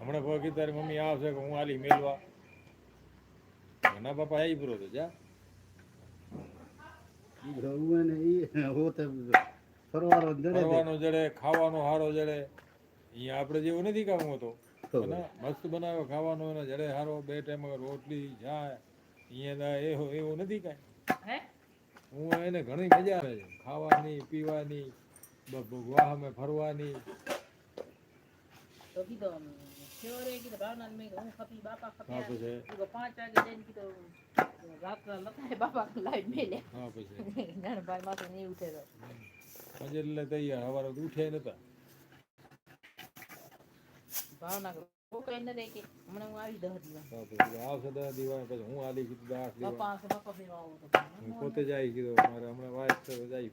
હમણાં કોઈ તારી મમ્મી આવશે કે હું આલી મેલવા ના બાપા આવી પૂરો તો જા ફરવાનો જડે ખાવાનો હારો જડે અહીંયા આપણે જેવું નથી કામ હતો મસ્ત બનાવ્યો ખાવાનો એને જડે હારો 2 ટાઈમ રોટલી જાય અહીંયા એવું નથી કાંઈ હું એને ઘણી મજા આવે છે ખાવાની પીવાની વાહમે ફરવાની તો કીધો છેવરે કીધો ભાવના મેં હું ખપી બાપા ખપ્યા કીધો 5 વાગે જઈને કીધો રાત્રા લખાય બાપા લાઈટ મેલે હા પછી નાનભાઈ માથે નહીં ઉઠે તો આજે એટલે તૈયાર સવારે ઉઠે નતા ભાવના કોઈ ન રે કે હમણાં હું આવી 10 દિવસ આવશે 10 દિવસ પછી હું આલી કીધું 10 દિવસ બાપા ફેરવા આવો તો પોતે જાય કીધું મારે હમણાં વાઇફ જાય